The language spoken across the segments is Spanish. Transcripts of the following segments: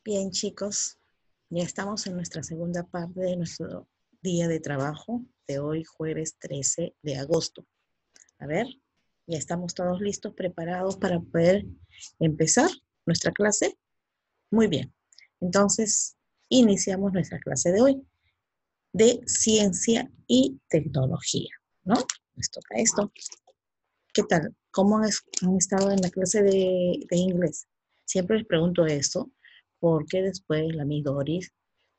Bien, chicos, ya estamos en nuestra segunda parte de nuestro día de trabajo de hoy, jueves 13 de agosto. A ver, ya estamos todos listos, preparados para poder empezar nuestra clase. Muy bien, entonces iniciamos nuestra clase de hoy de ciencia y tecnología, ¿no? Nos toca esto. ¿Qué tal? ¿Cómo han estado en la clase de inglés? Siempre les pregunto esto porque después la Miss Doris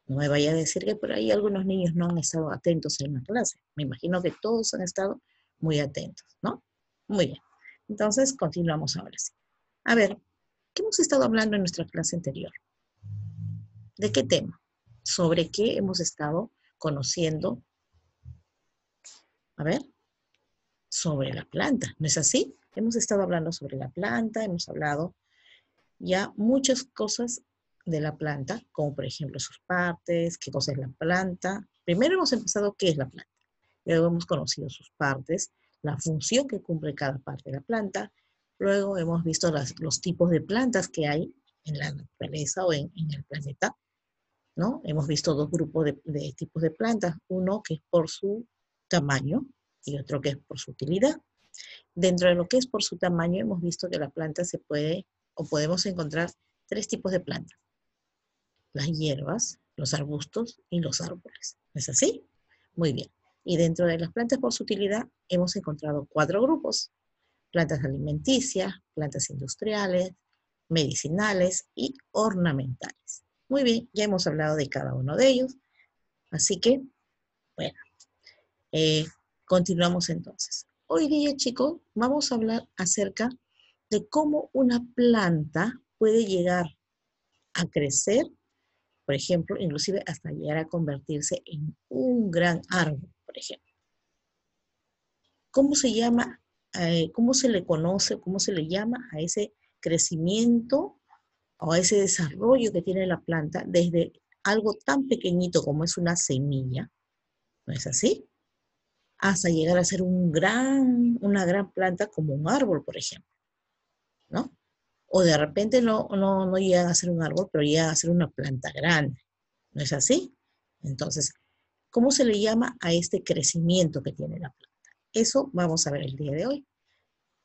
no me vaya a decir que por ahí algunos niños no han estado atentos en la clase. Me imagino que todos han estado muy atentos, ¿no? Muy bien. Entonces, continuamos ahora sí. A ver, ¿qué hemos estado hablando en nuestra clase anterior? ¿De qué tema? ¿Sobre qué hemos estado conociendo? A ver, sobre la planta, ¿no es así? Hemos estado hablando sobre la planta, hemos hablado ya muchas cosas de la planta, como por ejemplo sus partes, qué cosa es la planta. Primero hemos empezado qué es la planta. Luego hemos conocido sus partes, la función que cumple cada parte de la planta. Luego hemos visto los tipos de plantas que hay en la naturaleza o en el planeta, ¿no? Hemos visto dos grupos de tipos de plantas, uno que es por su tamaño y otro que es por su utilidad. Dentro de lo que es por su tamaño, hemos visto que la planta se puede o podemos encontrar tres tipos de plantas: las hierbas, los arbustos y los árboles. ¿No es así? Muy bien. Y dentro de las plantas por su utilidad hemos encontrado cuatro grupos: plantas alimenticias, plantas industriales, medicinales y ornamentales. Muy bien, ya hemos hablado de cada uno de ellos, así que, bueno, eh, continuamos entonces. Hoy día, chicos, vamos a hablar acerca de cómo una planta puede llegar a crecer, por ejemplo, inclusive hasta llegar a convertirse en un gran árbol, por ejemplo. ¿Cómo se llama, cómo se le conoce, cómo se le llama a ese crecimiento o a ese desarrollo que tiene la planta desde algo tan pequeñito como es una semilla, ¿no es así? Hasta llegar a ser una gran planta como un árbol, por ejemplo, ¿no? O de repente no llegan a ser un árbol, pero llegan a ser una planta grande, ¿no es así? Entonces, ¿cómo se le llama a este crecimiento que tiene la planta? Eso vamos a ver el día de hoy.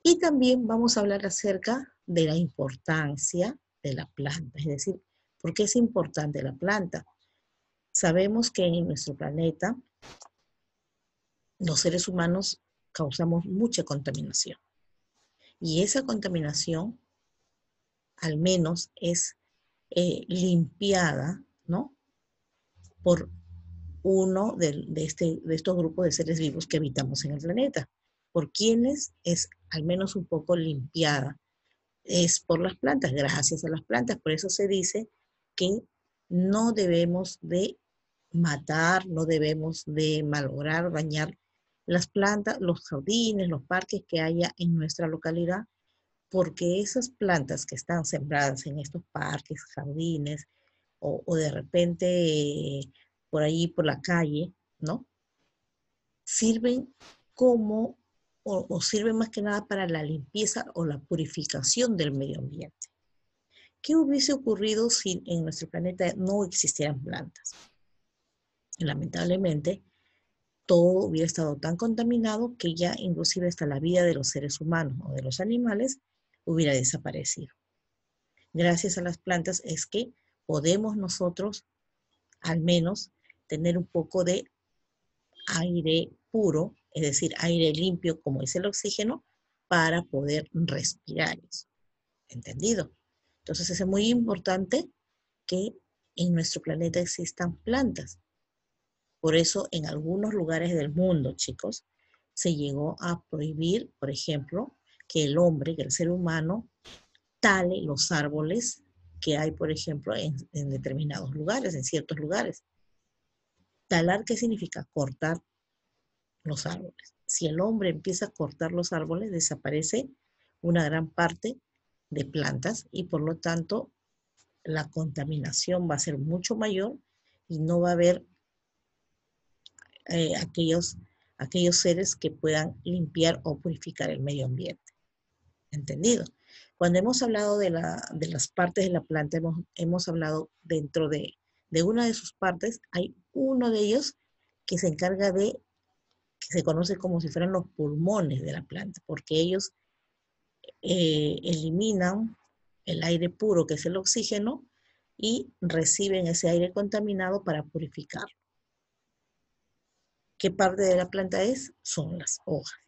Y también vamos a hablar acerca de la importancia de la planta, es decir, ¿por qué es importante la planta? Sabemos que en nuestro planeta los seres humanos causamos mucha contaminación y esa contaminación al menos es limpiada, ¿no? Por uno de estos grupos de seres vivos que habitamos en el planeta, por quienes es al menos un poco limpiada. Es por las plantas, gracias a las plantas. Por eso se dice que no debemos de matar, no debemos de malograr, dañar las plantas, los jardines, los parques que haya en nuestra localidad, porque esas plantas que están sembradas en estos parques, jardines, o de repente por ahí, por la calle, ¿no? Sirven como, o sirven más que nada para la limpieza o la purificación del medio ambiente. ¿Qué hubiese ocurrido si en nuestro planeta no existieran plantas? Lamentablemente, todo hubiera estado tan contaminado que ya inclusive hasta la vida de los seres humanos o de los animales hubiera desaparecido. Gracias a las plantas es que podemos nosotros al menos tener un poco de aire puro, es decir, aire limpio como es el oxígeno, para poder respirar eso. ¿Entendido? Entonces es muy importante que en nuestro planeta existan plantas. Por eso en algunos lugares del mundo, chicos, se llegó a prohibir, por ejemplo, que el hombre, que el ser humano, tale los árboles que hay, por ejemplo, en determinados lugares, en ciertos lugares. Talar, ¿qué significa? Cortar los árboles. Si el hombre empieza a cortar los árboles, desaparece una gran parte de plantas y por lo tanto la contaminación va a ser mucho mayor y no va a haber aquellos seres que puedan limpiar o purificar el medio ambiente. ¿Entendido? Cuando hemos hablado de las partes de la planta, hemos hablado dentro de una de sus partes, hay uno de ellos que se encarga de, que se conoce como si fueran los pulmones de la planta, porque ellos eliminan el aire puro, que es el oxígeno, y reciben ese aire contaminado para purificar. ¿Qué parte de la planta es? Son las hojas.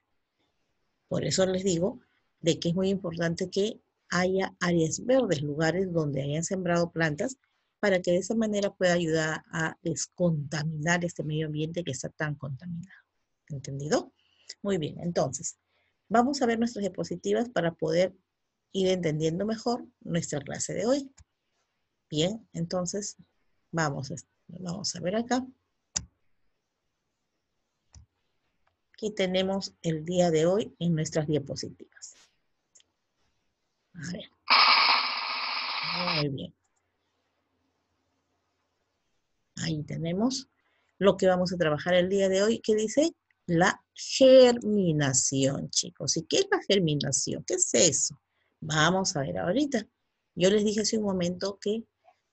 Por eso les digo de que es muy importante que haya áreas verdes, lugares donde hayan sembrado plantas, para que de esa manera pueda ayudar a descontaminar este medio ambiente que está tan contaminado. ¿Entendido? Muy bien, entonces, vamos a ver nuestras diapositivas para poder ir entendiendo mejor nuestra clase de hoy. Bien, entonces, vamos a ver acá. Aquí tenemos el día de hoy en nuestras diapositivas. A ver. Muy bien. Ahí tenemos lo que vamos a trabajar el día de hoy, que dice la germinación, chicos. ¿Y qué es la germinación? ¿Qué es eso? Vamos a ver ahorita. Yo les dije hace un momento que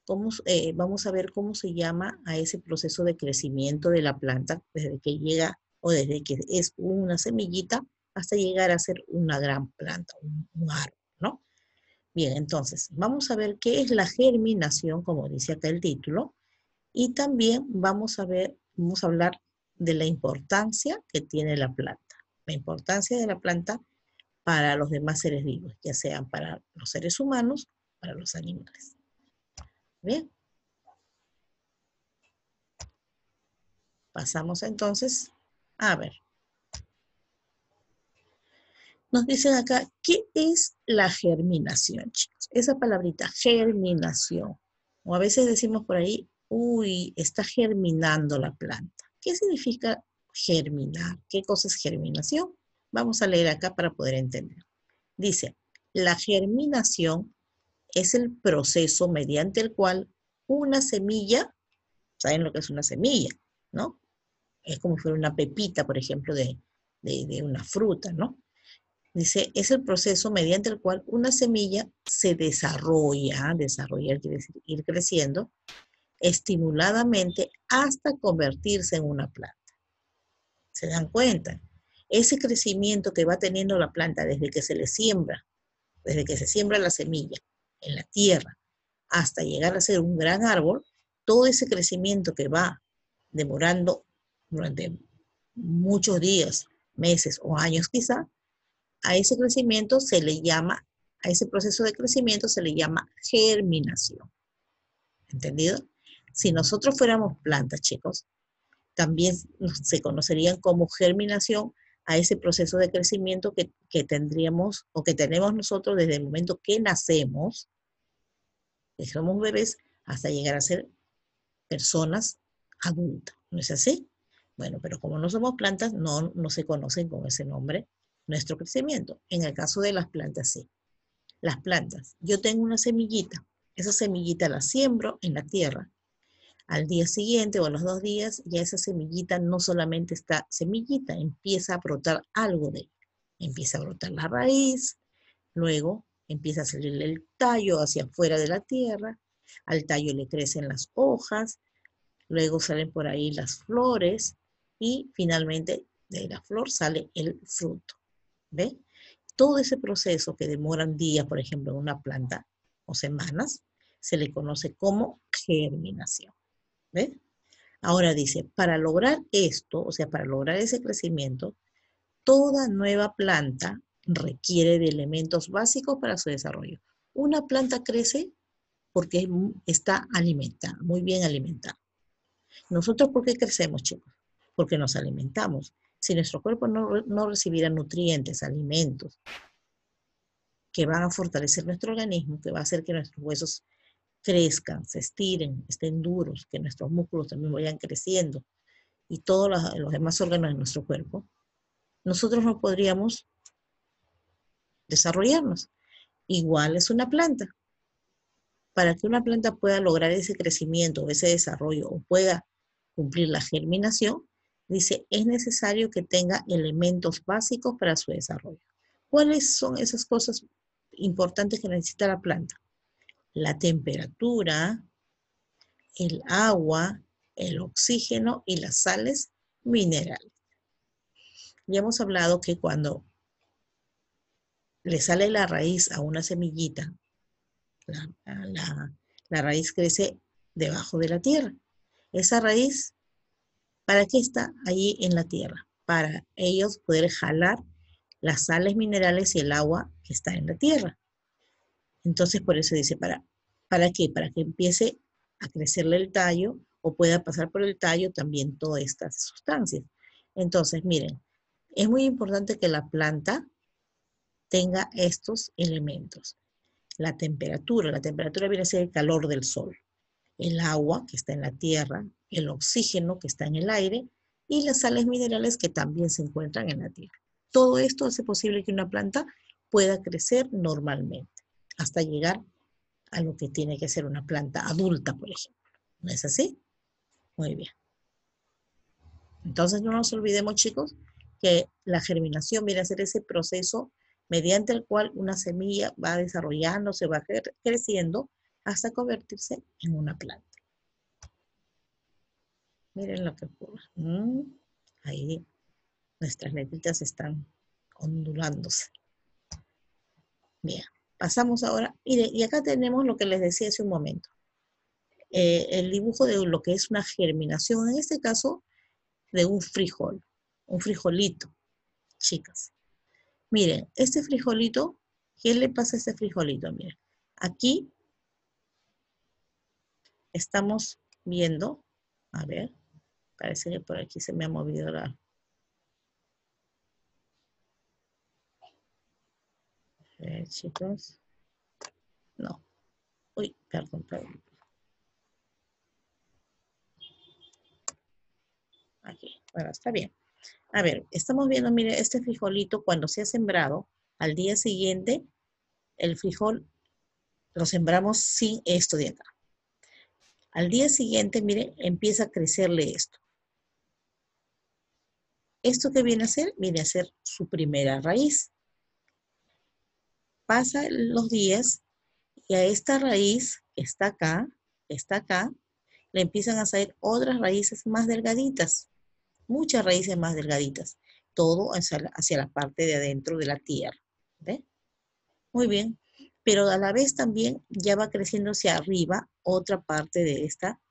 vamos a ver cómo se llama a ese proceso de crecimiento de la planta desde que llega o desde que es una semillita hasta llegar a ser una gran planta, un árbol, ¿no? Bien, entonces, vamos a ver qué es la germinación, como dice acá el título, y también vamos a hablar de la importancia que tiene la planta. La importancia de la planta para los demás seres vivos, ya sean para los seres humanos, para los animales. Bien. Pasamos entonces a ver. Nos dicen acá, ¿qué es la germinación, chicos? Esa palabrita, germinación. O a veces decimos por ahí, uy, está germinando la planta. ¿Qué significa germinar? ¿Qué cosa es germinación? Vamos a leer acá para poder entender. Dice, la germinación es el proceso mediante el cual una semilla, ¿saben lo que es una semilla? ¿No? Es como si fuera una pepita, por ejemplo, de una fruta, ¿no? Dice, es el proceso mediante el cual una semilla se desarrolla quiere decir ir creciendo, estimuladamente hasta convertirse en una planta. ¿Se dan cuenta? Ese crecimiento que va teniendo la planta desde que se le siembra, desde que se siembra la semilla en la tierra, hasta llegar a ser un gran árbol, todo ese crecimiento que va demorando durante muchos días, meses o años quizá, a ese crecimiento se le llama, a ese proceso de crecimiento se le llama germinación. ¿Entendido? Si nosotros fuéramos plantas, chicos, también se conocerían como germinación a ese proceso de crecimiento que tendríamos o que tenemos nosotros desde el momento que nacemos, que somos bebés, hasta llegar a ser personas adultas. ¿No es así? Bueno, pero como no somos plantas, no se conocen con ese nombre nuestro crecimiento. En el caso de las plantas, sí. Las plantas, yo tengo una semillita, esa semillita la siembro en la tierra. Al día siguiente o a los 2 días, ya esa semillita no solamente está semillita, empieza a brotar algo de ella. Empieza a brotar la raíz, luego empieza a salir el tallo hacia afuera de la tierra, al tallo le crecen las hojas, luego salen por ahí las flores y finalmente de la flor sale el fruto. ¿Ve? Todo ese proceso que demoran días, por ejemplo, en una planta o semanas, se le conoce como germinación. ¿Ve? Ahora dice, para lograr esto, o sea, para lograr ese crecimiento, toda nueva planta requiere de elementos básicos para su desarrollo. Una planta crece porque está alimentada, muy bien alimentada. ¿Nosotros por qué crecemos, chicos? Porque nos alimentamos. Si nuestro cuerpo no recibiera nutrientes, alimentos, que van a fortalecer nuestro organismo, que va a hacer que nuestros huesos crezcan, se estiren, estén duros, que nuestros músculos también vayan creciendo y todos los demás órganos de nuestro cuerpo, nosotros no podríamos desarrollarnos. Igual es una planta. Para que una planta pueda lograr ese crecimiento, ese desarrollo o pueda cumplir la germinación, dice, es necesario que tenga elementos básicos para su desarrollo. ¿Cuáles son esas cosas importantes que necesita la planta? La temperatura, el agua, el oxígeno y las sales minerales. Ya hemos hablado que cuando le sale la raíz a una semillita, la, la- la raíz crece debajo de la tierra. Esa raíz, ¿para qué está allí en la tierra? Para ellos poder jalar las sales minerales y el agua que está en la tierra. Entonces, por eso dice, ¿para qué? Para que empiece a crecerle el tallo o pueda pasar por el tallo también todas estas sustancias. Entonces, miren, es muy importante que la planta tenga estos elementos. La temperatura viene a ser el calor del sol, el agua que está en la tierra, el oxígeno que está en el aire y las sales minerales que también se encuentran en la tierra. Todo esto hace posible que una planta pueda crecer normalmente hasta llegar a lo que tiene que ser una planta adulta, por ejemplo. ¿No es así? Muy bien. Entonces no nos olvidemos, chicos, que la germinación viene a ser ese proceso mediante el cual una semilla va desarrollándose, va creciendo hasta convertirse en una planta. Miren lo que ocurre. Ahí nuestras letritas están ondulándose. Bien, pasamos ahora. Miren, y acá tenemos lo que les decía hace un momento. El dibujo de lo que es una germinación, en este caso de un frijolito, chicas. Miren, este frijolito, ¿qué le pasa a este frijolito? Miren, aquí estamos viendo, a ver, parece que por aquí se me ha movido la... A ver, chicos. No. Uy, perdón. Aquí, bueno, está bien. A ver, estamos viendo, mire, este frijolito cuando se ha sembrado, al día siguiente, el frijol lo sembramos sin esto de acá. Al día siguiente, mire, empieza a crecerle esto. ¿Esto qué viene a ser? Viene a ser su primera raíz. Pasan los días y a esta raíz que está acá, le empiezan a salir otras raíces más delgaditas, muchas raíces más delgaditas, todo hacia la parte de adentro de la tierra. ¿Ve? Muy bien, pero a la vez también ya va creciendo hacia arriba otra parte de esta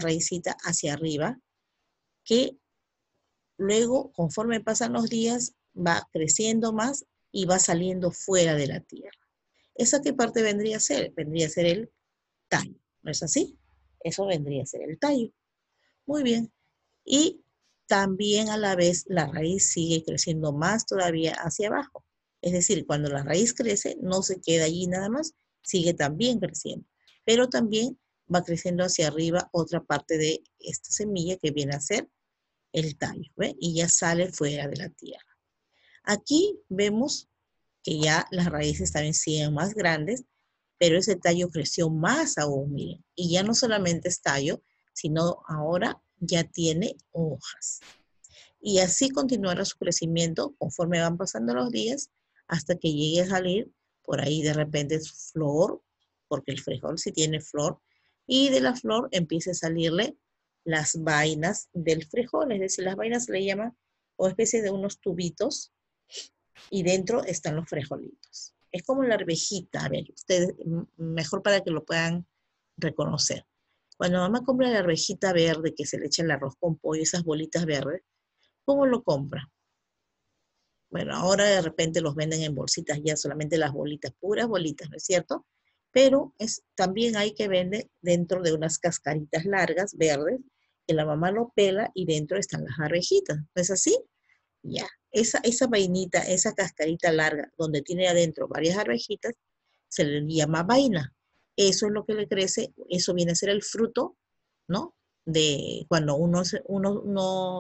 raicita hacia arriba, que luego, conforme pasan los días, va creciendo más y va saliendo fuera de la tierra. ¿Esa qué parte vendría a ser? Vendría a ser el tallo, ¿no es así? Eso vendría a ser el tallo. Muy bien. Y también a la vez la raíz sigue creciendo más todavía hacia abajo. Es decir, cuando la raíz crece, no se queda allí nada más, sigue también creciendo. Pero también va creciendo hacia arriba otra parte de esta semilla que viene a ser el tallo, ¿ve? Y ya sale fuera de la tierra. Aquí vemos que ya las raíces también siguen más grandes, pero ese tallo creció más aún, miren. Y ya no solamente es tallo, sino ahora ya tiene hojas. Y así continuará su crecimiento conforme van pasando los días hasta que llegue a salir por ahí de repente su flor, porque el frijol sí tiene flor, y de la flor empieza a salirle las vainas del frijol, es decir, las vainas se le llaman o especie de unos tubitos y dentro están los frijolitos. Es como la arvejita, a ver, ustedes, mejor para que lo puedan reconocer. Cuando mamá compra la arvejita verde que se le echa el arroz con pollo, esas bolitas verdes, ¿cómo lo compra? Bueno, ahora de repente los venden en bolsitas ya, solamente las bolitas, puras bolitas, ¿no es cierto? Pero también hay que vender dentro de unas cascaritas largas, verdes, que la mamá lo pela y dentro están las arvejitas, ¿no es así? Ya, esa vainita, esa cascarita larga, donde tiene adentro varias arvejitas, se le llama vaina. Eso es lo que le crece, eso viene a ser el fruto, ¿no? De cuando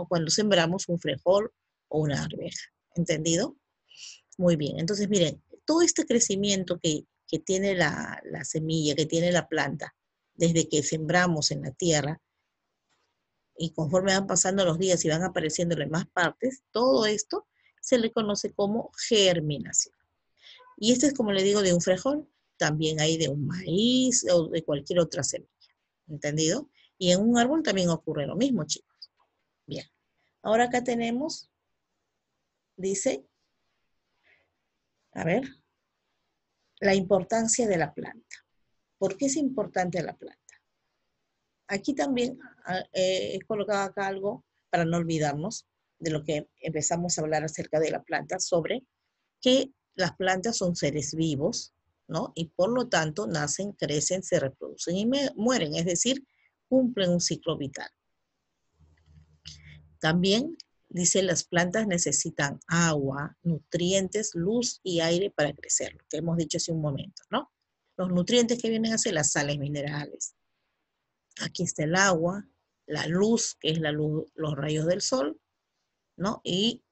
cuando sembramos un frijol o una arveja. ¿Entendido? Muy bien. Entonces, miren, todo este crecimiento que tiene la semilla, que tiene la planta, desde que sembramos en la tierra, y conforme van pasando los días y van apareciéndole más partes, todo esto se le conoce como germinación. Y este es, como le digo, de un frijol. También hay de un maíz o de cualquier otra semilla. ¿Entendido? Y en un árbol también ocurre lo mismo, chicos. Bien. Ahora acá tenemos, dice, a ver, la importancia de la planta. ¿Por qué es importante la planta? Aquí también he colocado acá algo para no olvidarnos de lo que empezamos a hablar acerca de la planta, sobre que las plantas son seres vivos, ¿no? Y por lo tanto nacen, crecen, se reproducen y mueren, es decir, cumplen un ciclo vital. También dice, las plantas necesitan agua, nutrientes, luz y aire para crecer, lo que hemos dicho hace un momento, ¿no? Los nutrientes que vienen a ser las sales minerales. Aquí está el agua, la luz, que es la luz, los rayos del sol, ¿no? Y,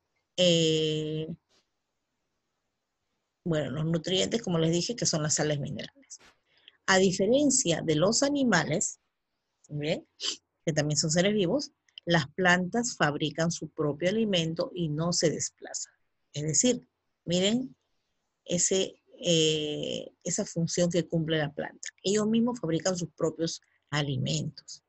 bueno, los nutrientes, como les dije, que son las sales minerales. A diferencia de los animales, ¿bien?, que también son seres vivos, las plantas fabrican su propio alimento y no se desplazan. Es decir, miren esa función que cumple la planta. Ellos mismos fabrican sus propios alimentos.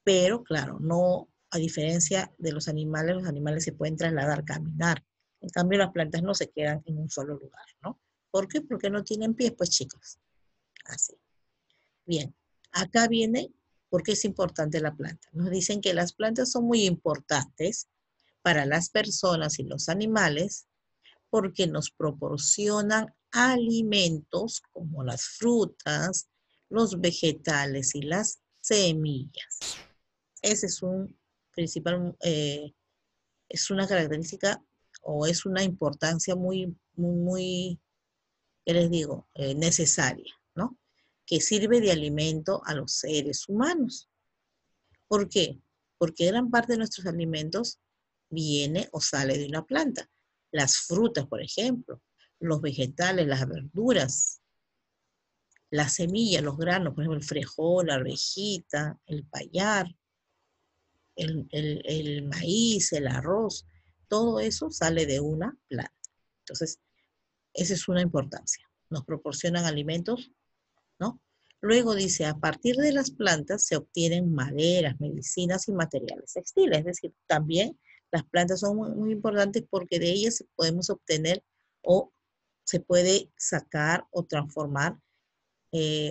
Pero, claro, no, a diferencia de los animales se pueden trasladar, caminar. En cambio, las plantas no se quedan en un solo lugar, ¿no? ¿Por qué? Porque no tienen pies, pues, chicos. Así. Bien, acá viene por qué es importante la planta. Nos dicen que las plantas son muy importantes para las personas y los animales porque nos proporcionan alimentos como las frutas, los vegetales y las semillas. Ese es un principal, es una característica o es una importancia muy, ¿qué les digo? Necesaria, ¿no? Que sirve de alimento a los seres humanos. ¿Por qué? Porque gran parte de nuestros alimentos viene o sale de una planta. Las frutas, por ejemplo, los vegetales, las verduras, las semillas, los granos, por ejemplo, el frijol, la arvejita, el payar, el maíz, el arroz, todo eso sale de una planta. Entonces, esa es una importancia. Nos proporcionan alimentos, ¿no? Luego dice, a partir de las plantas se obtienen maderas, medicinas y materiales textiles. Es decir, también las plantas son muy importantes porque de ellas podemos obtener o se puede sacar o transformar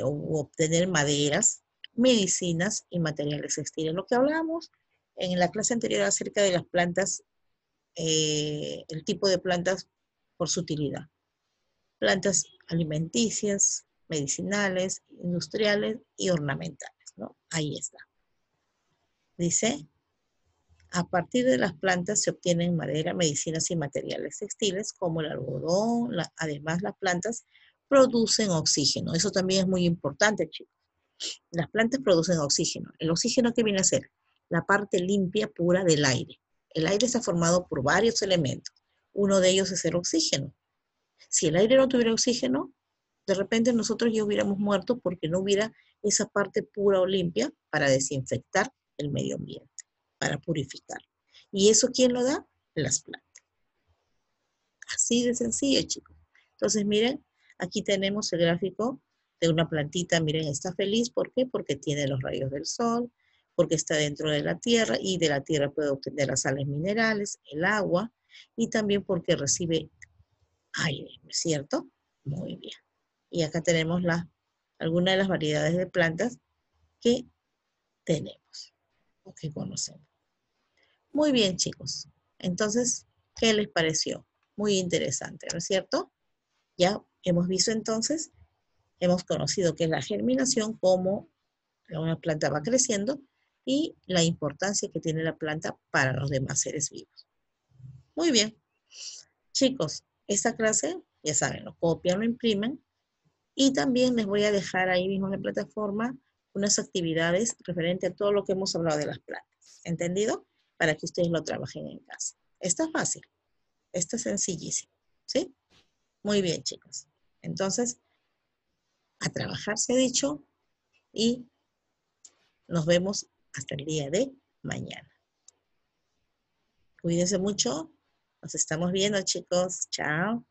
o obtener maderas, medicinas y materiales textiles. Lo que hablábamos en la clase anterior acerca de las plantas, el tipo de plantas por su utilidad. Plantas alimenticias, medicinales, industriales y ornamentales, ¿no? Ahí está. Dice, a partir de las plantas se obtienen madera, medicinas y materiales textiles como el algodón. Además, las plantas producen oxígeno. Eso también es muy importante, chicos. Las plantas producen oxígeno. ¿El oxígeno qué viene a ser? La parte limpia, pura del aire. El aire está formado por varios elementos. Uno de ellos es el oxígeno. Si el aire no tuviera oxígeno, de repente nosotros ya hubiéramos muerto porque no hubiera esa parte pura o limpia para desinfectar el medio ambiente, para purificar. ¿Y eso quién lo da? Las plantas. Así de sencillo, chicos. Entonces, miren, aquí tenemos el gráfico de una plantita. Miren, está feliz. ¿Por qué? Porque tiene los rayos del sol, porque está dentro de la tierra y de la tierra puede obtener las sales minerales, el agua y también porque recibe aire, ¿no es cierto? Muy bien. Y acá tenemos algunas de las variedades de plantas que tenemos o que conocemos. Muy bien, chicos. Entonces, ¿qué les pareció? Muy interesante, ¿no es cierto? Ya hemos visto entonces, hemos conocido qué es la germinación, cómo una planta va creciendo y la importancia que tiene la planta para los demás seres vivos. Muy bien. Chicos, esta clase, ya saben, lo copian, lo imprimen y también les voy a dejar ahí mismo en la plataforma unas actividades referente a todo lo que hemos hablado de las plantas. ¿Entendido? Para que ustedes lo trabajen en casa. Está fácil. Está sencillísimo. ¿Sí? Muy bien, chicos. Entonces, a trabajar se ha dicho y nos vemos hasta el día de mañana. Cuídense mucho. Nos estamos viendo, chicos. Chao.